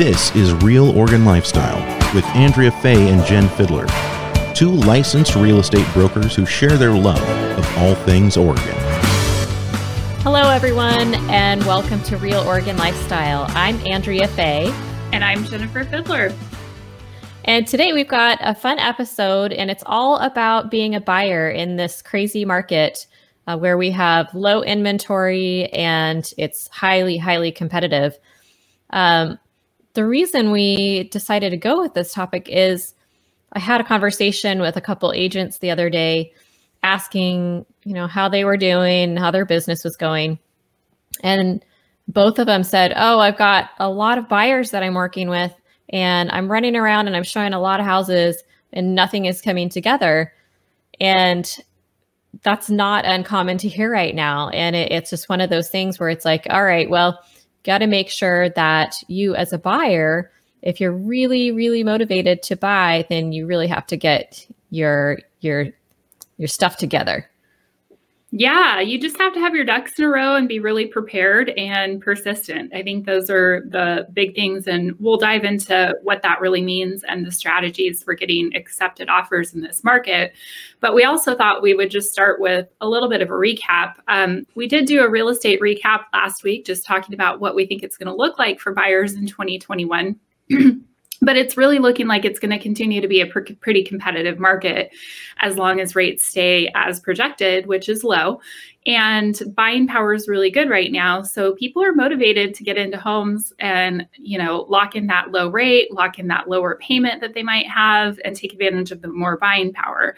This is Real Oregon Lifestyle with Andrea Fay and Jen Fiddler, two licensed real estate brokers who share their love of all things Oregon. Hello, everyone, and welcome to Real Oregon Lifestyle. I'm Andrea Fay. And I'm Jennifer Fiddler. And today we've got a fun episode, and it's all about being a buyer in this crazy market where we have low inventory and it's highly, highly competitive. The reason we decided to go with this topic is I had a conversation with a couple agents the other day asking, how they were doing, how their business was going. And both of them said, oh, I've got a lot of buyers that I'm working with and I'm running around and I'm showing a lot of houses and nothing is coming together. And that's not uncommon to hear right now. And it's just one of those things where it's like, all right, well, got to make sure that you as a buyer, if you're really, really motivated to buy, then you really have to get your stuff together. Yeah, you just have to have your ducks in a row and be really prepared and persistent. I think those are the big things, and we'll dive into what that really means and the strategies for getting accepted offers in this market. But we also thought we would just start with a little bit of a recap. We did do a real estate recap last week, just talking about what we think it's going to look like for buyers in 2021. But it's really looking like it's going to continue to be a pretty competitive market as long as rates stay as projected, which is low. And buying power is really good right now. So people are motivated to get into homes and, lock in that low rate, lock in that lower payment that they might have, and take advantage of the more buying power.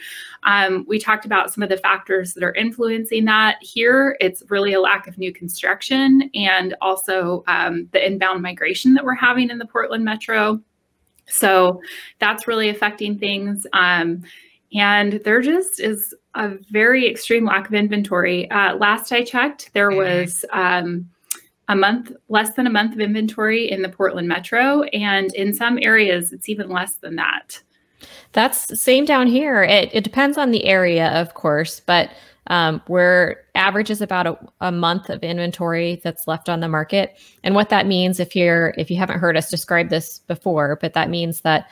We talked about some of the factors that are influencing that. Here, it's really a lack of new construction and also the inbound migration that we're having in the Portland metro. So that's really affecting things. And there just is a very extreme lack of inventory. Last I checked, there was less than a month of inventory in the Portland metro. And in some areas, it's even less than that. That's the same down here. It depends on the area, of course, but where average is about a month of inventory that's left on the market. And what that means, if you haven't heard us describe this before, but that means that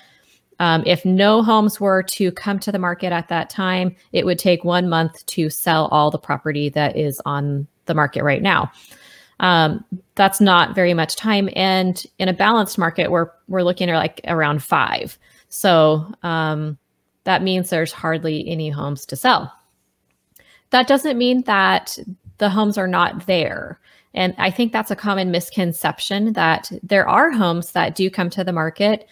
if no homes were to come to the market at that time, it would take 1 month to sell all the property that is on the market right now. That's not very much time. And in a balanced market, we're looking at like around 5. So that means there's hardly any homes to sell. That doesn't mean that the homes are not there. And I think that's a common misconception that there are homes that do come to the market.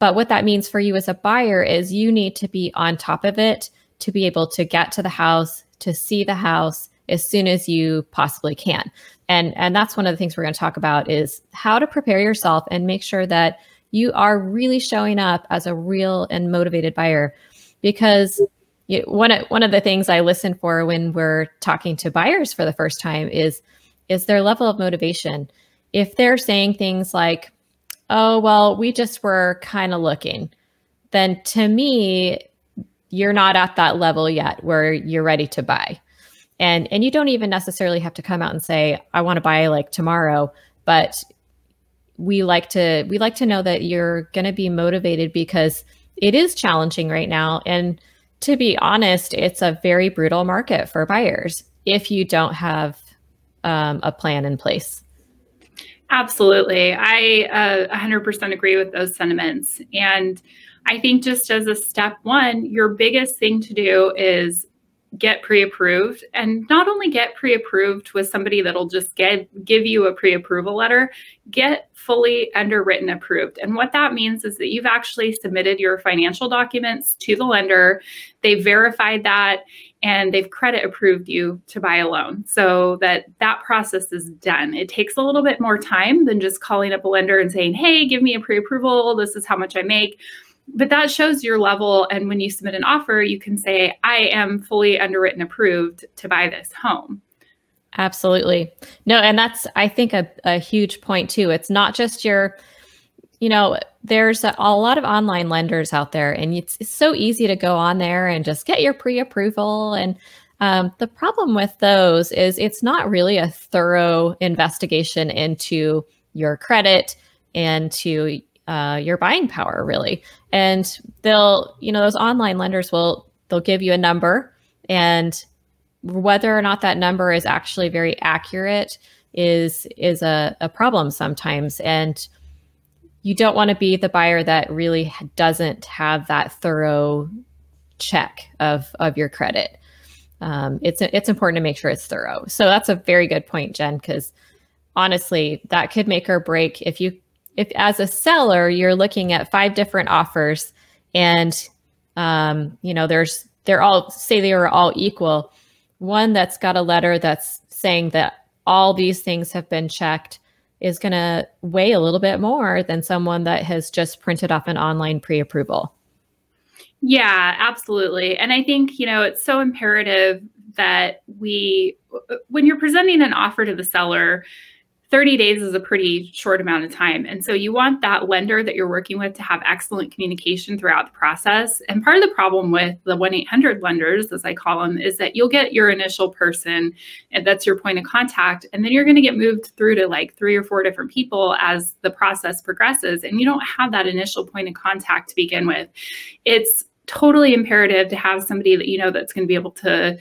But what that means for you as a buyer is you need to be on top of it to be able to get to the house, to see the house as soon as you possibly can. And that's one of the things we're going to talk about is how to prepare yourself and make sure that you are really showing up as a real and motivated buyer. Because one of the things I listen for when we're talking to buyers for the first time is their level of motivation. If they're saying things like, oh, well, we just were kind of looking, then to me, you're not at that level yet where you're ready to buy. And you don't even necessarily have to come out and say, I want to buy like tomorrow, but we like to know that you're going to be motivated because it is challenging right now. And to be honest, it's a very brutal market for buyers if you don't have a plan in place. Absolutely. I 100% agree with those sentiments. And I think just as a step one, your biggest thing to do is get pre-approved, and not only get pre-approved with somebody that'll just give you a pre-approval letter, get fully underwritten approved. And what that means is that you've actually submitted your financial documents to the lender. They verified that and they've credit approved you to buy a loan so that process is done. It takes a little bit more time than just calling up a lender and saying, hey, give me a pre-approval. This is how much I make. But that shows your level. And when you submit an offer, you can say, I am fully underwritten approved to buy this home. Absolutely. No, and that's, I think, a huge point too. It's not just there's a lot of online lenders out there, and it's so easy to go on there and just get your pre-approval. And the problem with those is it's not really a thorough investigation into your credit, and to your buying power, really. And they'll, those online lenders they'll give you a number, and whether or not that number is actually very accurate is a problem sometimes. And you don't want to be the buyer that really doesn't have that thorough check of your credit. It's important to make sure it's thorough. So that's a very good point, Jen, because honestly, that could make or break if as a seller, you're looking at 5 different offers and, they're all, say they are all equal. One that's got a letter that's saying that all these things have been checked is going to weigh a little bit more than someone that has just printed off an online pre-approval. Yeah, absolutely. And I think, it's so imperative that when you're presenting an offer to the seller, 30 days is a pretty short amount of time. And so you want that lender that you're working with to have excellent communication throughout the process. And part of the problem with the 1-800 lenders, as I call them, is that you'll get your initial person, and that's your point of contact. And then you're going to get moved through to like 3 or 4 different people as the process progresses. And you don't have that initial point of contact to begin with. It's totally imperative to have somebody that that's going to be able to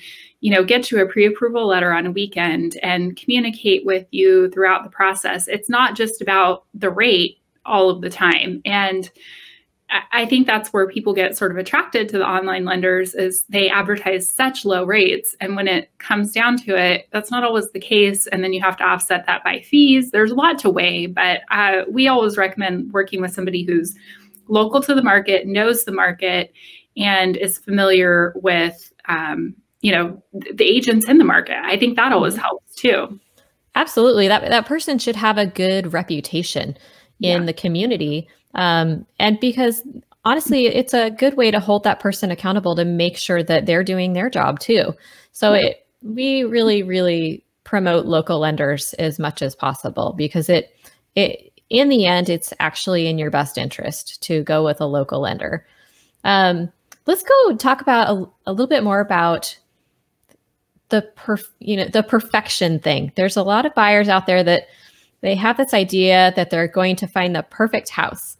get you a pre-approval letter on a weekend and communicate with you throughout the process. It's not just about the rate all of the time. And I think that's where people get sort of attracted to the online lenders, is they advertise such low rates. And when it comes down to it, that's not always the case. And then you have to offset that by fees. There's a lot to weigh, but we always recommend working with somebody who's local to the market, knows the market, and is familiar with the agents in the market. I think that always helps too. Absolutely. That person should have a good reputation in the community. And because honestly, it's a good way to hold that person accountable to make sure that they're doing their job too. So we really, really promote local lenders as much as possible, because it in the end, it's actually in your best interest to go with a local lender. Let's go talk about a little bit more about the perfection thing. There's a lot of buyers out there that they have this idea that they're going to find the perfect house.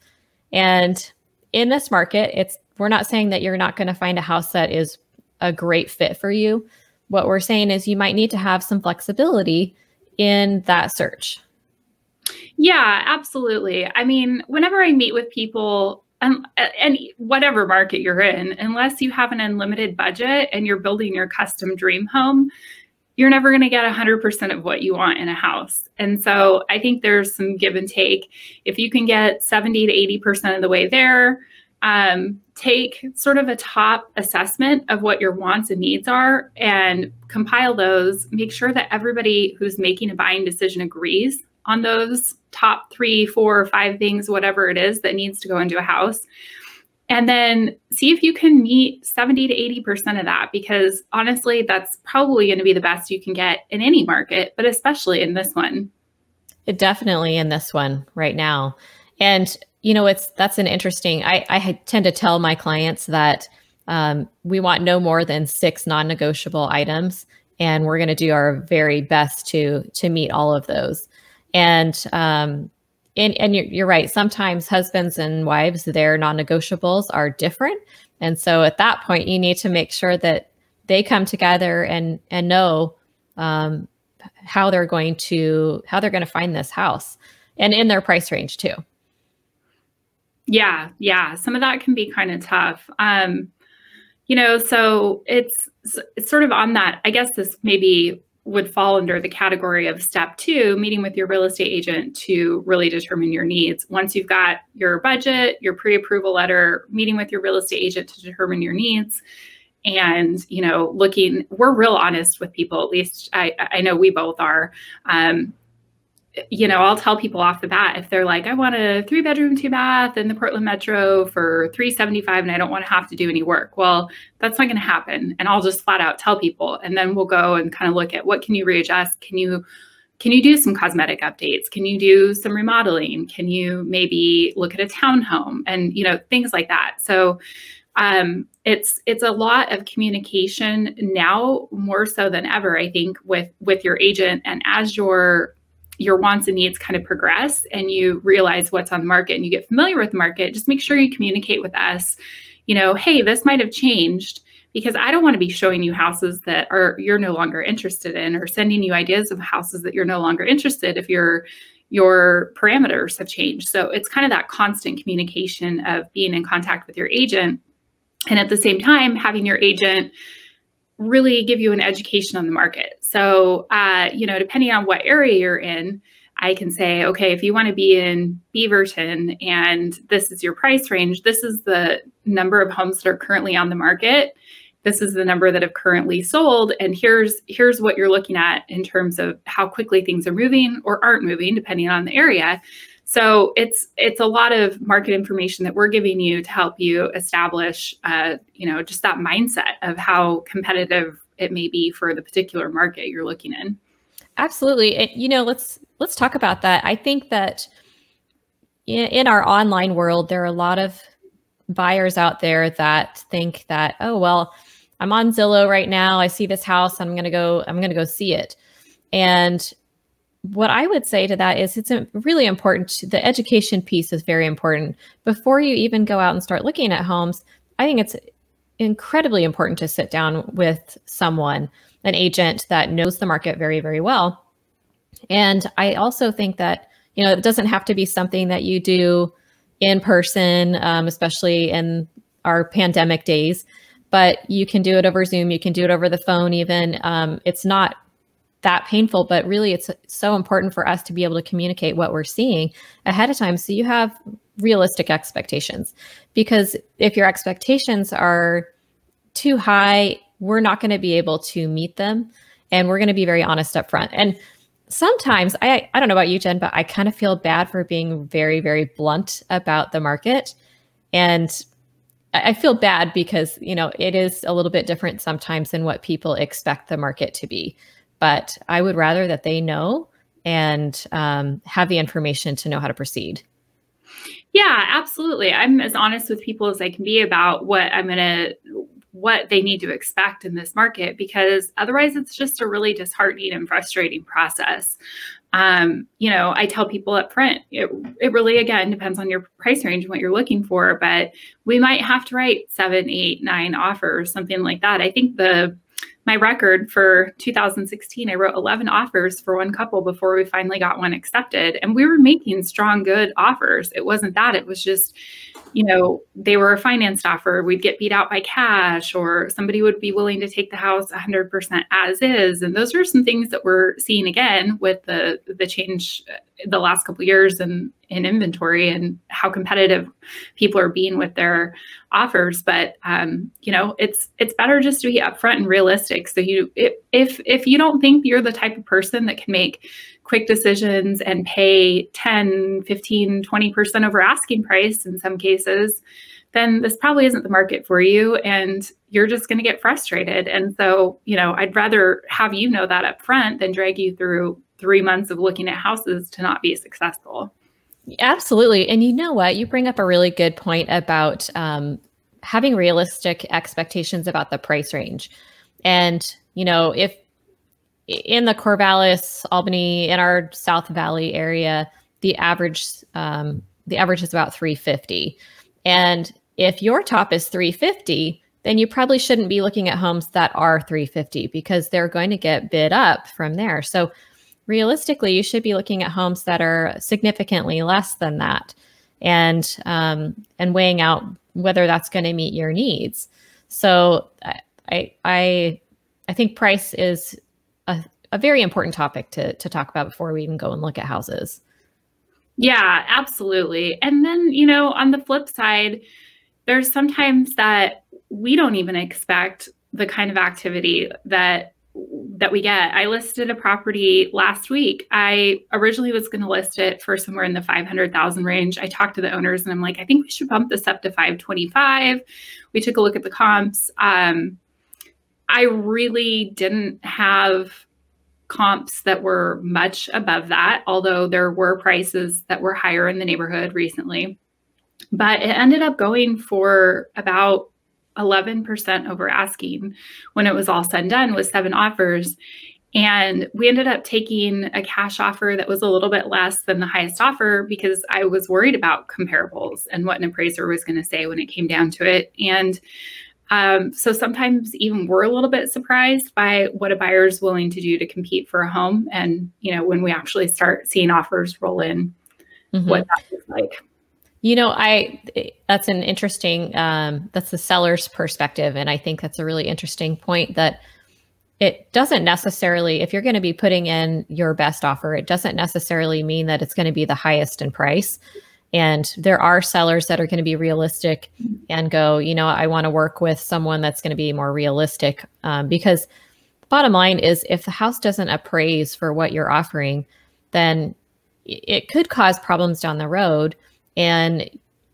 And in this market, we're not saying that you're not going to find a house that is a great fit for you. What we're saying is you might need to have some flexibility in that search. Yeah, absolutely. I mean, whenever I meet with people, and whatever market you're in, unless you have an unlimited budget and you're building your custom dream home, you're never going to get 100% of what you want in a house. And so I think there's some give and take. If you can get 70 to 80% of the way there, take sort of a top assessment of what your wants and needs are and compile those. Make sure that everybody who's making a buying decision agrees on those top 3, 4, or 5 things, whatever it is that needs to go into a house. And then see if you can meet 70 to 80% of that, because honestly, that's probably going to be the best you can get in any market, but especially in this one. Definitely in this one right now. And, that's an interesting, I tend to tell my clients that we want no more than 6 non-negotiable items, and we're going to do our very best to meet all of those. And you're right. Sometimes husbands and wives, their non-negotiables are different. And so at that point, you need to make sure that they come together and know how they're going to find this house, and in their price range too. Yeah. Some of that can be kind of tough. So it's sort of on that. I guess this maybe would fall under the category of step 2, meeting with your real estate agent to really determine your needs. Once you've got your budget, your pre-approval letter, meeting with your real estate agent to determine your needs, and, we're real honest with people. At least I know we both are. I'll tell people off the bat, if they're like, I want a 3-bedroom, 2-bath in the Portland Metro for $375 and I don't want to have to do any work. Well, that's not going to happen. And I'll just flat out tell people, and then we'll go and kind of look at what can you readjust? Can you do some cosmetic updates? Can you do some remodeling? Can you maybe look at a townhome and, things like that. So it's a lot of communication now, more so than ever, I think, with your agent. And as you're your wants and needs kind of progress and you realize what's on the market and you get familiar with the market, just make sure you communicate with us, hey, this might have changed, because I don't want to be showing you houses that you're no longer interested in, or sending you ideas of houses that you're no longer interested if your parameters have changed. So it's kind of that constant communication of being in contact with your agent, and at the same time having your agent really give you an education on the market. So, depending on what area you're in, I can say, okay, if you want to be in Beaverton and this is your price range, this is the number of homes that are currently on the market. This is the number that have currently sold. And here's what you're looking at in terms of how quickly things are moving or aren't moving, depending on the area. So it's a lot of market information that we're giving you to help you establish, just that mindset of how competitive it may be for the particular market you're looking in. Absolutely. Let's talk about that. I think that in our online world, there are a lot of buyers out there that think that, oh, well, I'm on Zillow right now. I see this house. I'm going to go see it. And what I would say to that is it's really important. The education piece is very important. Before you even go out and start looking at homes, I think it's incredibly important to sit down with someone, an agent that knows the market very, very well. And I also think that, it doesn't have to be something that you do in person, especially in our pandemic days, but you can do it over Zoom. You can do it over the phone even. It's not that painful, but really it's so important for us to be able to communicate what we're seeing ahead of time, so you have realistic expectations. Because if your expectations are too high, we're not going to be able to meet them, and we're going to be very honest up front. And sometimes, I don't know about you, Jen, but I kind of feel bad for being very, very blunt about the market. And I feel bad because, it is a little bit different sometimes than what people expect the market to be. But I would rather that they know and have the information to know how to proceed. Yeah, absolutely. I'm as honest with people as I can be about what they need to expect in this market, because otherwise it's just a really disheartening and frustrating process. I tell people up front, it really, again, depends on your price range and what you're looking for, but we might have to write 7, 8, 9 offers, something like that. I think my record for 2016, I wrote 11 offers for one couple before we finally got one accepted. And we were making strong, good offers. It wasn't that. It was just, they were a financed offer. We'd get beat out by cash, or somebody would be willing to take the house 100% as is. And those are some things that we're seeing again with the change the last couple of years in inventory and how competitive people are being with their offers. But, it's better just to be upfront and realistic. So if you don't think you're the type of person that can make quick decisions and pay 10, 15, 20% over asking price in some cases, then this probably isn't the market for you, and you're just going to get frustrated. And so, I'd rather have you know that up front than drag you through 3 months of looking at houses to not be successful. Absolutely. And you know what? You bring up a really good point about having realistic expectations about the price range. And, if in the Corvallis, Albany, in our South Valley area, the average is about $350,000. And if your top is $350,000, then you probably shouldn't be looking at homes that are $350,000, because they're going to get bid up from there. So realistically, you should be looking at homes that are significantly less than that, and weighing out whether that's going to meet your needs. So I think price is a very important topic to talk about before we even go and look at houses. Yeah, absolutely. And then, on the flip side, there's sometimes that we don't even expect the kind of activity that we get. I listed a property last week. I originally was going to list it for somewhere in the 500,000 range. I talked to the owners and I'm like, I think we should bump this up to 525. We took a look at the comps. I really didn't have comps that were much above that, although there were prices that were higher in the neighborhood recently. But it ended up going for about 11% over asking when it was all said and done, with 7 offers. And we ended up taking a cash offer that was a little bit less than the highest offer because I was worried about comparables and what an appraiser was going to say when it came down to it. And so sometimes even we're a little bit surprised by what a buyer is willing to do to compete for a home. And, when we actually start seeing offers roll in, what that looks like. That's an interesting, that's the seller's perspective. And I think that's a really interesting point, that it doesn't necessarily, if you're going to be putting in your best offer, it doesn't necessarily mean that it's going to be the highest in price. And there are sellers that are going to be realistic and go, I want to work with someone that's going to be more realistic. Because the bottom line is, if the house doesn't appraise for what you're offering, then it could cause problems down the road. And,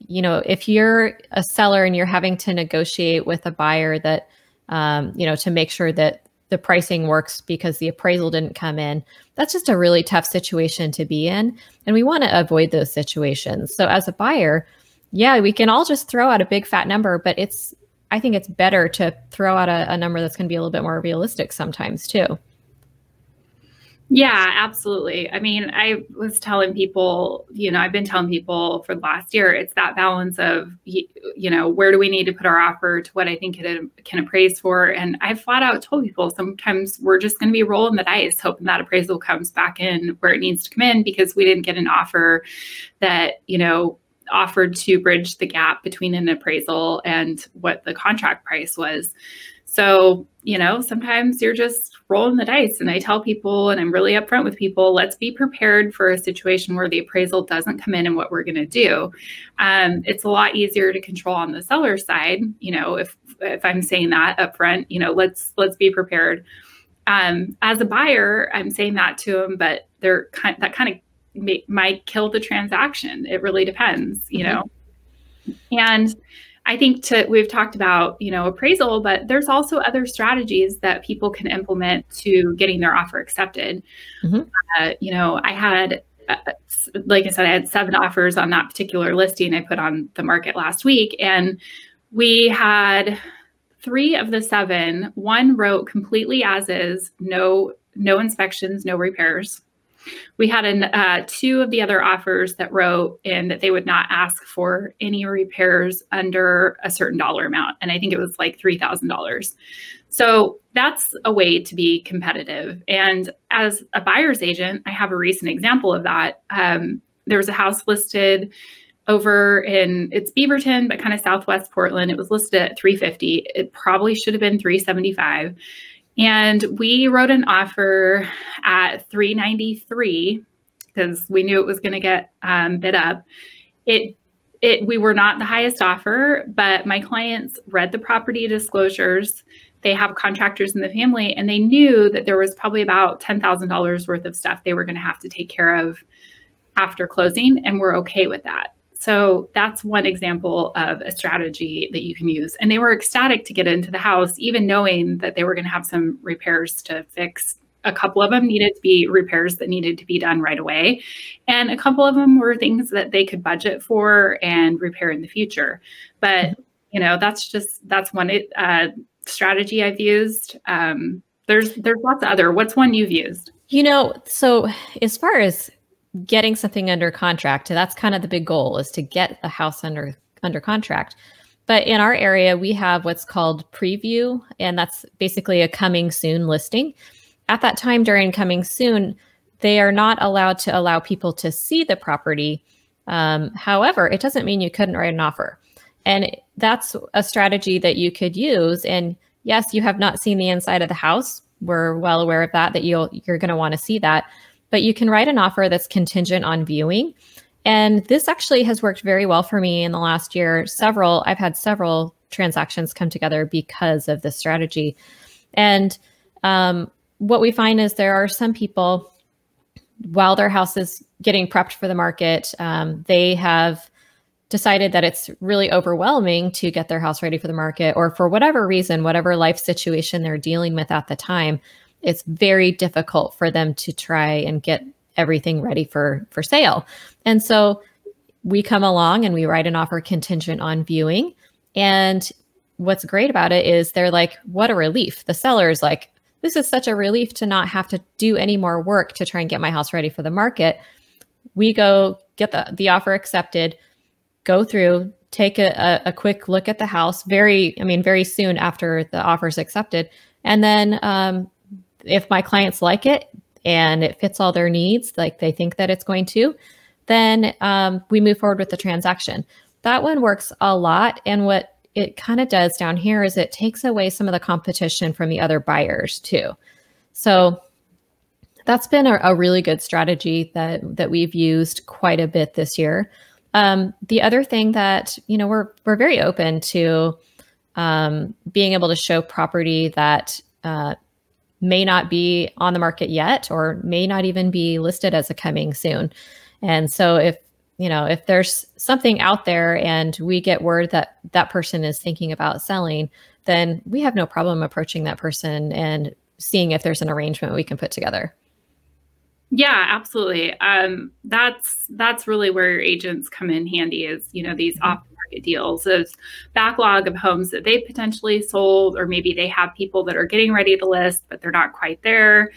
if you're a seller and you're having to negotiate with a buyer that, to make sure that the pricing works because the appraisal didn't come in, that's just a really tough situation to be in. And we want to avoid those situations. So as a buyer, we can all just throw out a big fat number, but I think it's better to throw out a number that's going to be a little bit more realistic sometimes too. Yeah, absolutely. I mean, I was telling people, I've been telling people for the last year, it's that balance of, where do we need to put our offer to what I think it can appraise for? And I flat out told people sometimes we're just going to be rolling the dice, hoping that appraisal comes back in where it needs to come in, because we didn't get an offer that, offered to bridge the gap between an appraisal and what the contract price was. So, sometimes you're just rolling the dice. And I tell people, and I'm really upfront with people, let's be prepared for a situation where the appraisal doesn't come in and what we're going to do. It's a lot easier to control on the seller side. If I'm saying that upfront, let's be prepared. As a buyer, I'm saying that to them, but that kind of might kill the transaction. It really depends, And I think we've talked about, appraisal, but there's also other strategies that people can implement to getting their offer accepted. I had, like I said, I had 7 offers on that particular listing I put on the market last week. And we had 3 of the 7, one wrote completely as is, no inspections, no repairs. We had 2 of the other offers that wrote in that they would not ask for any repairs under a certain dollar amount. And I think it was like $3,000. So that's a way to be competitive. And as a buyer's agent, I have a recent example of that. There was a house listed over it's Beaverton, but kind of Southwest Portland. It was listed at $350. It probably should have been $375. And we wrote an offer at $393 because we knew it was going to get bid up. We were not the highest offer, but my clients read the property disclosures. They have contractors in the family, and they knew that there was probably about $10,000 worth of stuff they were going to have to take care of after closing, and we're okay with that. So that's one example of a strategy that you can use. And they were ecstatic to get into the house, even knowing that they were going to have some repairs to fix. A couple of them needed to be repairs that needed to be done right away. And a couple of them were things that they could budget for and repair in the future. But, that's one strategy I've used. There's lots of other. What's one you've used? So as far as getting something under contract, that's kind of the big goal, is to get the house under contract. But in our area, we have what's called preview, and that's basically a coming soon listing. At that time during coming soon, they are not allowed to allow people to see the property. However, it doesn't mean you couldn't write an offer. And that's a strategy that you could use. And yes, you have not seen the inside of the house. We're well aware of that you're going to want to see that. But you can write an offer that's contingent on viewing. And this actually has worked very well for me in the last year. I've had several transactions come together because of this strategy. And what we find is there are some people, while their house is getting prepped for the market, they have decided that it's really overwhelming to get their house ready for the market, or for whatever reason, whatever life situation they're dealing with at the time, it's very difficult for them to try and get everything ready for sale. And so we come along and we write an offer contingent on viewing. And what's great about it is they're like, what a relief. The seller's like, this is such a relief to not have to do any more work to try and get my house ready for the market. We go get the offer accepted, go through, take a quick look at the house very soon after the offer is accepted. And then if my clients like it and it fits all their needs, like they think that it's going to, then we move forward with the transaction. That one works a lot. And what it kind of does down here is it takes away some of the competition from the other buyers too. So that's been a really good strategy that we've used quite a bit this year. The other thing that, we're very open to being able to show property that may not be on the market yet, or may not even be listed as a coming soon. And so if there's something out there and we get word that that person is thinking about selling, then we have no problem approaching that person and seeing if there's an arrangement we can put together. Yeah, absolutely. That's really where your agents come in handy, is, these off-market deals, those backlog of homes that they potentially sold, or maybe they have people that are getting ready to list, but they're not quite there.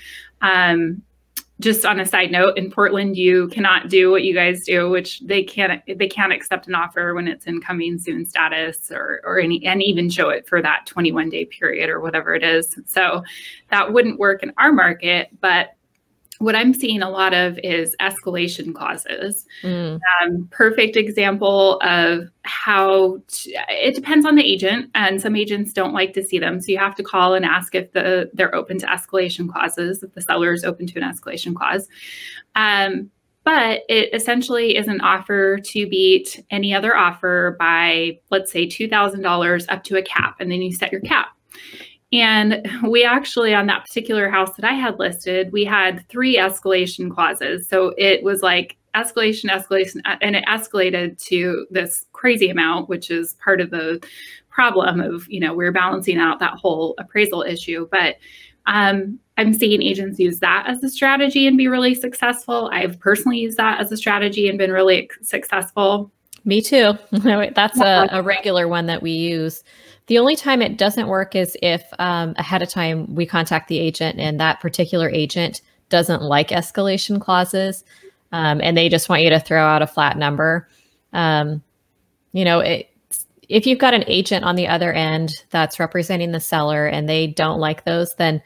Just on a side note, in Portland, you cannot do what you guys do, which they can't accept an offer when it's in coming soon status, and even show it for that 21-day period or whatever it is. So that wouldn't work in our market. But what I'm seeing a lot of is escalation clauses. Perfect example of how it depends on the agent, and some agents don't like to see them. So you have to call and ask if they're open to escalation clauses, if the seller is open to an escalation clause. But it essentially is an offer to beat any other offer by, let's say, $2,000 up to a cap, and then you set your cap. And we actually, on that particular house that I had listed, we had 3 escalation clauses. So it was like escalation, and it escalated to this crazy amount, which is part of the problem of, we're balancing out that whole appraisal issue. But I'm seeing agents use that as a strategy and be really successful. I've personally used that as a strategy and been really successful. Me too. That's a regular one that we use. The only time it doesn't work is if ahead of time we contact the agent and that particular agent doesn't like escalation clauses, and they just want you to throw out a flat number. If you've got an agent on the other end that's representing the seller and they don't like those, then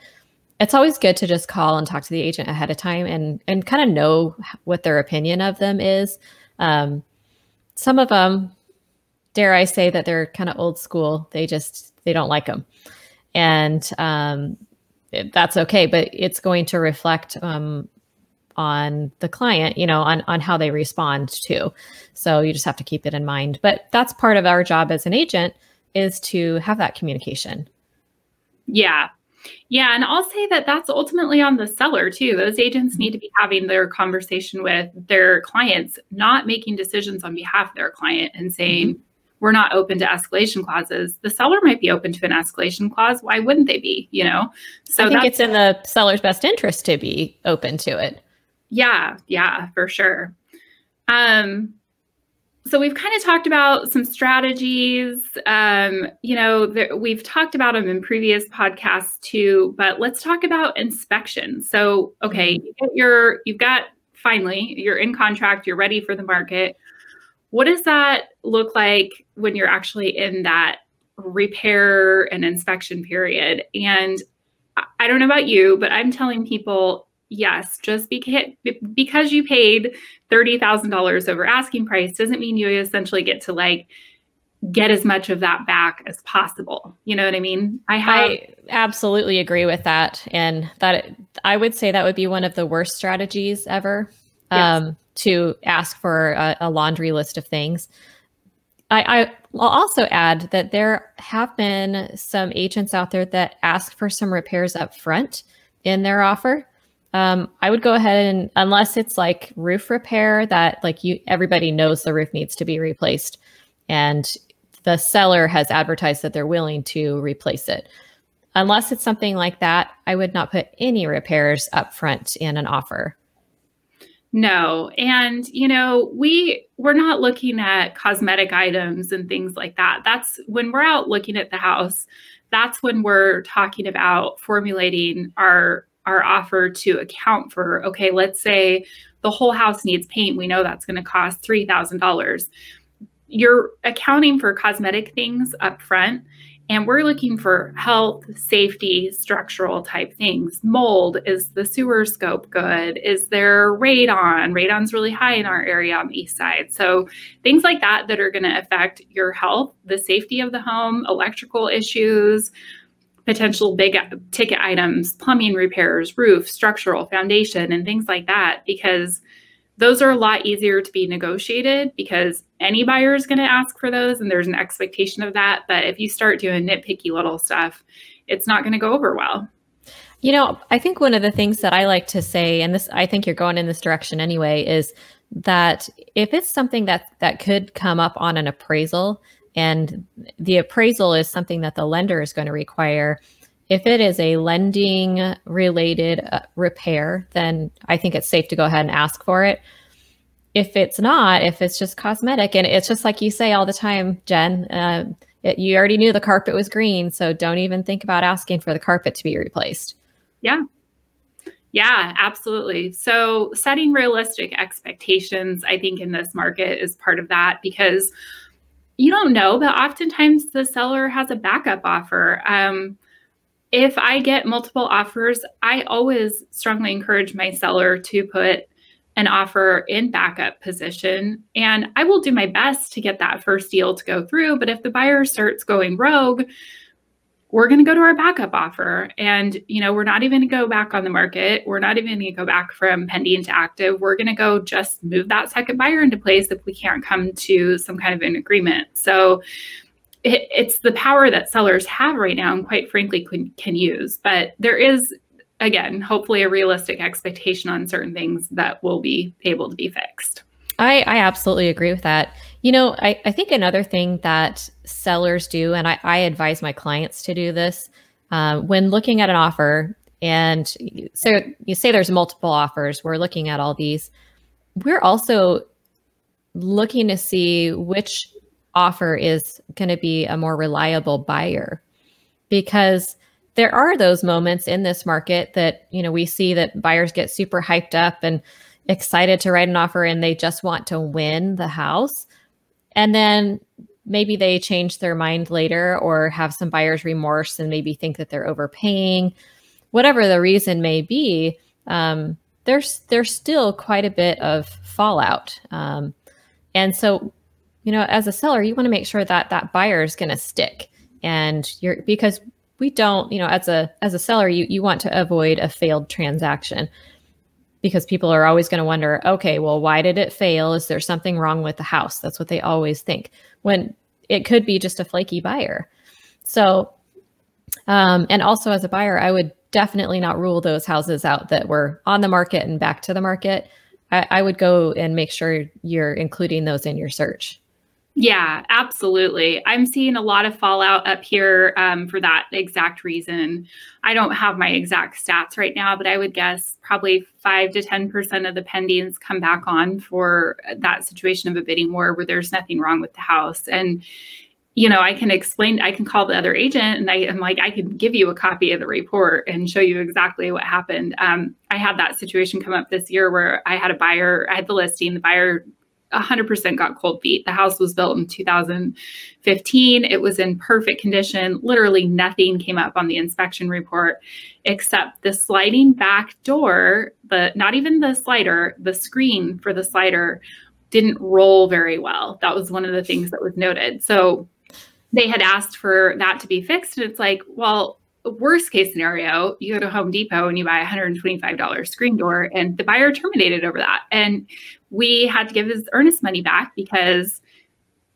it's always good to just call and talk to the agent ahead of time and kind of know what their opinion of them is. Some of them, dare I say that they're kind of old school. They don't like them. And that's okay, but it's going to reflect on the client, on how they respond too. So you just have to keep it in mind. But that's part of our job as an agent, is to have that communication. Yeah. Yeah. And I'll say that that's ultimately on the seller too. Those agents need to be having their conversation with their clients, not making decisions on behalf of their client and saying, we're not open to escalation clauses. The seller might be open to an escalation clause. Why wouldn't they be, So I think it's in the seller's best interest to be open to it. Yeah, for sure. So we've kind of talked about some strategies, we've talked about them in previous podcasts too, but let's talk about inspection. So, okay, you're in contract, you're ready for the market. What does that look like when you're actually in that repair and inspection period? And I don't know about you, but I'm telling people, yes, just because you paid $30,000 over asking price doesn't mean you essentially get to get as much of that back as possible. You know what I mean? I absolutely agree with that. And that I would say that would be one of the worst strategies ever. Yes. To ask for a laundry list of things. I'll also add that there have been some agents out there that ask for some repairs up front in their offer. I would go ahead and, unless it's like roof repair that everybody knows the roof needs to be replaced and the seller has advertised that they're willing to replace it. Unless it's something like that, I would not put any repairs up front in an offer. No. And, we're not looking at cosmetic items and things like that. That's when we're out looking at the house, that's when we're talking about formulating our offer to account for, okay, let's say the whole house needs paint. We know that's going to cost $3,000. You're accounting for cosmetic things up front, and we're looking for health, safety, structural type things. Mold, is the sewer scope good? Is there radon? Radon's really high in our area on the east side. So things like that that are going to affect your health, the safety of the home, electrical issues, potential big ticket items, plumbing repairs, roof, structural, foundation, and things like that, because those are a lot easier to be negotiated because any buyer is going to ask for those and there's an expectation of that. But if you start doing nitpicky little stuff, it's not going to go over well. You know, I think one of the things that I like to say, and this, I think you're going in this direction anyway, is that if it's something that could come up on an appraisal, and the appraisal is something that the lender is going to require, if it is a lending related repair, then I think it's safe to go ahead and ask for it. If it's not, if it's just cosmetic, and it's just like you say all the time, Jen, you already knew the carpet was green, so don't even think about asking for the carpet to be replaced. Yeah. Yeah, absolutely. So setting realistic expectations, I think, in this market is part of that, because you don't know, but oftentimes the seller has a backup offer. If I get multiple offers, I always strongly encourage my seller to put an offer in backup position. And I will do my best to get that first deal to go through. But if the buyer starts going rogue, we're going to go to our backup offer. And, you know, we're not even going to go back on the market. We're not even going to go back from pending to active. We're going to go just move that second buyer into place if we can't come to some kind of an agreement. So it's the power that sellers have right now and quite frankly can use. But there is, again, hopefully a realistic expectation on certain things that will be able to be fixed. I absolutely agree with that. You know, I think another thing that sellers do, and I advise my clients to do this, when looking at an offer, and so you say there's multiple offers, we're looking at all these, we're also looking to see which offer is going to be a more reliable buyer, because there are those moments in this market that, you know, we see that buyers get super hyped up and excited to write an offer and they just want to win the house. And then maybe they change their mind later or have some buyer's remorse and maybe think that they're overpaying. Whatever the reason may be, there's still quite a bit of fallout. And so, you know, as a seller, you want to make sure that that buyer is going to stick. And because we don't, you know, as a seller, you want to avoid a failed transaction, because people are always going to wonder, okay, well, why did it fail? Is there something wrong with the house? That's what they always think, when it could be just a flaky buyer. So, and also as a buyer, I would definitely not rule those houses out that were on the market and back to the market. I would go and make sure you're including those in your search. Yeah, absolutely. I'm seeing a lot of fallout up here for that exact reason. I don't have my exact stats right now, but I would guess probably 5 to 10% of the pendings come back on for that situation of a bidding war where there's nothing wrong with the house. And, you know, I can explain, I can call the other agent and I'm like, I can give you a copy of the report and show you exactly what happened. I had that situation come up this year where I had a buyer, I had the listing, the buyer 100% got cold feet. The house was built in 2015. It was in perfect condition. Literally nothing came up on the inspection report except the sliding back door, but not even the slider, the screen for the slider didn't roll very well. That was one of the things that was noted. So they had asked for that to be fixed. And it's like, well, worst case scenario, you go to Home Depot and you buy a $125 screen door, and the buyer terminated over that. And we had to give his earnest money back because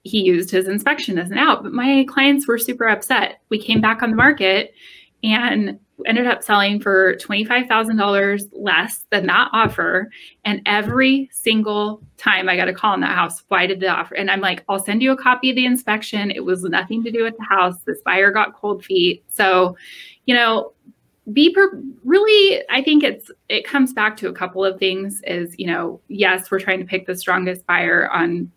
he used his inspection as an out. But my clients were super upset. We came back on the market and ended up selling for $25,000 less than that offer. And every single time I got a call on that house, why did the offer? And I'm like, I'll send you a copy of the inspection. It was nothing to do with the house. This buyer got cold feet. So, you know, really, I think it comes back to a couple of things is, you know, yes, we're trying to pick the strongest buyer on,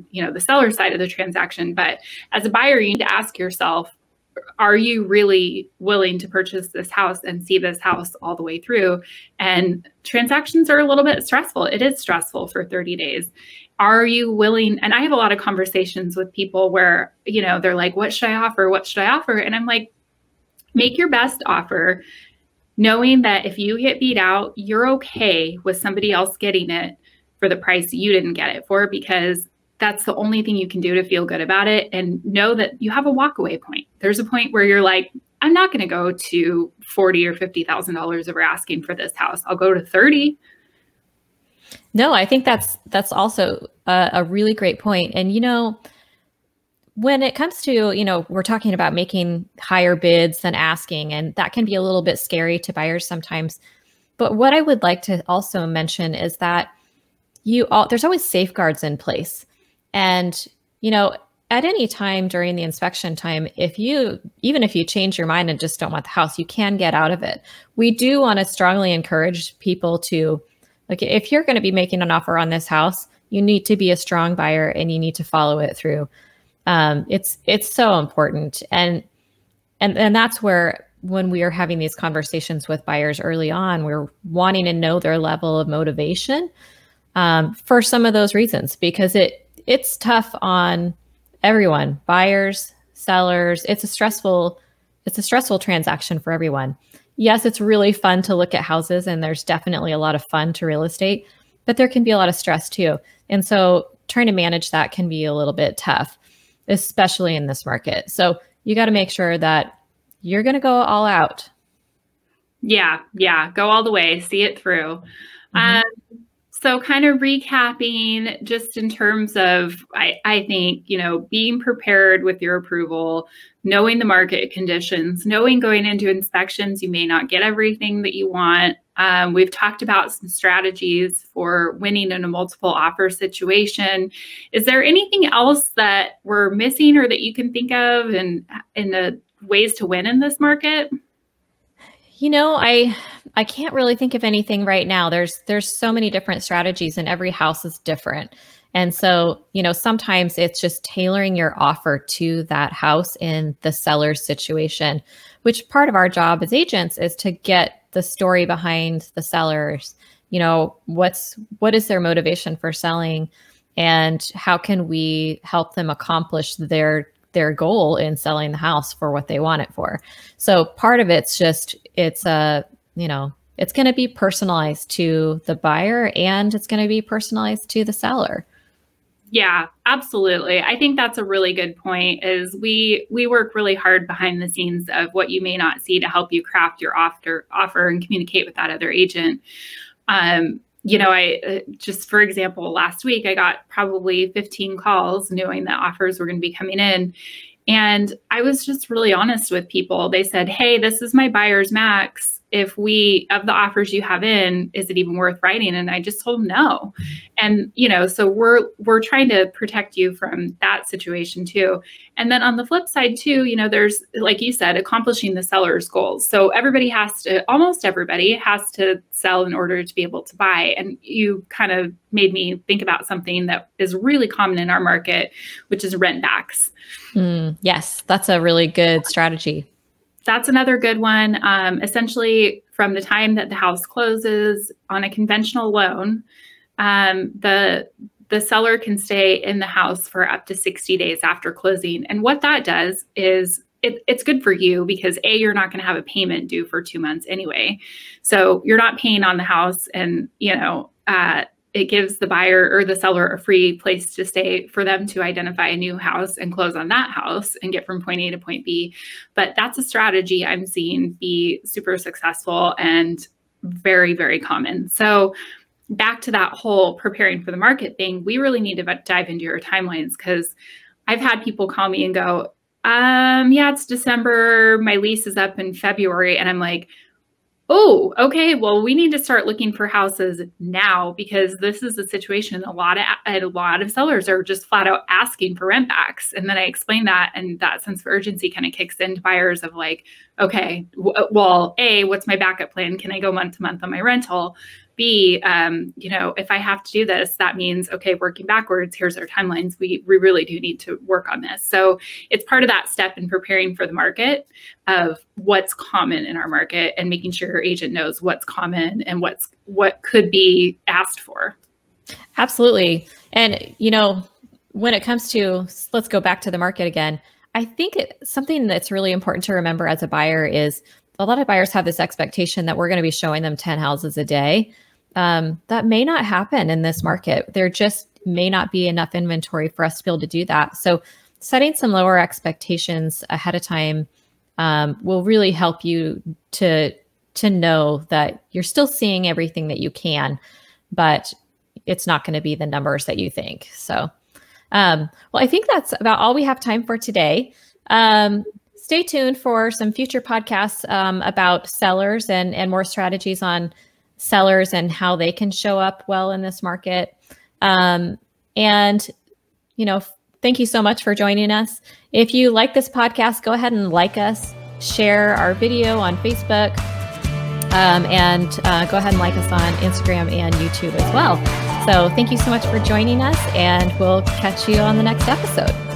you know, the seller side of the transaction. But as a buyer, you need to ask yourself, are you really willing to purchase this house and see this house all the way through? And transactions are a little bit stressful. It is stressful for 30 days. Are you willing? And I have a lot of conversations with people where, you know, they're like, what should I offer? What should I offer? And I'm like, make your best offer, knowing that if you get beat out, you're okay with somebody else getting it for the price you didn't get it for, because that's the only thing you can do to feel good about it. And know that you have a walkaway point. There's a point where you're like, I'm not going to go to $40,000 or $50,000 over asking for this house. I'll go to 30. No, I think that's also a really great point. And, you know, when it comes to, you know, we're talking about making higher bids than asking, and that can be a little bit scary to buyers sometimes. But what I would like to also mention is that there's always safeguards in place. And, you know, at any time during the inspection time, even if you change your mind and just don't want the house, you can get out of it. We do want to strongly encourage people to, like, if you're going to be making an offer on this house, you need to be a strong buyer and you need to follow it through. It's so important. And that's where, when we are having these conversations with buyers early on, we're wanting to know their level of motivation for some of those reasons, because it's tough on everyone, buyers, sellers. It's a stressful transaction for everyone. Yes, it's really fun to look at houses, and there's definitely a lot of fun to real estate, but there can be a lot of stress too. And so trying to manage that can be a little bit tough, especially in this market. So you got to make sure that you're going to go all out. Yeah. Go all the way, see it through. Mm-hmm. So kind of recapping, just in terms of, I think, you know, being prepared with your approval, knowing the market conditions, knowing going into inspections, you may not get everything that you want. We've talked about some strategies for winning in a multiple offer situation. Is there anything else that we're missing or that you can think of in the ways to win in this market? You know, I can't really think of anything right now. There's so many different strategies, and every house is different. And so, you know, sometimes it's just tailoring your offer to that house in the seller's situation, which part of our job as agents is to get the story behind the sellers. You know, what is their motivation for selling, and how can we help them accomplish their goal in selling the house for what they want it for. So part of it's just, it's going to be personalized to the buyer, and it's going to be personalized to the seller. Yeah, absolutely. I think that's a really good point. Is we work really hard behind the scenes of what you may not see to help you craft your offer and communicate with that other agent. You know, I just, for example, last week, I got probably 15 calls knowing that offers were going to be coming in. And I was just really honest with people. They said, hey, this is my buyer's max. If of the offers you have in, is it even worth writing? And I just told them no. And, you know, so we're trying to protect you from that situation too. And then on the flip side too, you know, there's, like you said, accomplishing the seller's goals. So almost everybody has to sell in order to be able to buy. And you kind of made me think about something that is really common in our market, which is rent backs. Yes, that's a really good strategy. That's another good one. Essentially, from the time that the house closes on a conventional loan, the seller can stay in the house for up to 60 days after closing. And what that does is it's good for you, because you're not going to have a payment due for 2 months anyway. So you're not paying on the house, and, you know, it gives the buyer or the seller a free place to stay for them to identify a new house and close on that house and get from point A to point B. But that's a strategy I'm seeing be super successful and very, very common. So back to that whole preparing for the market thing, we really need to dive into your timelines, because I've had people call me and go, yeah, it's December. My lease is up in February. And I'm like, oh, okay, well, we need to start looking for houses now, because this is a situation a lot of sellers are just flat out asking for rent backs. And then I explain that, and that sense of urgency kind of kicks into buyers of like, okay, well, what's my backup plan? Can I go month to month on my rental? B, if I have to do this, that means, okay, working backwards, here's our timelines. We really do need to work on this. So it's part of that step in preparing for the market of what's common in our market and making sure your agent knows what's common and what could be asked for. Absolutely. And, when it comes to, let's go back to the market again, I think something that's really important to remember as a buyer is a lot of buyers have this expectation that we're going to be showing them 10 houses a day. That may not happen in this market. There just may not be enough inventory for us to be able to do that. So setting some lower expectations ahead of time will really help you to know that you're still seeing everything that you can, but it's not going to be the numbers that you think. So, well, I think that's about all we have time for today. Stay tuned for some future podcasts about sellers and more strategies on sellers and how they can show up well in this market. And, thank you so much for joining us. If you like this podcast, go ahead and like us, share our video on Facebook, and go ahead and like us on Instagram and YouTube as well. So thank you so much for joining us, and we'll catch you on the next episode.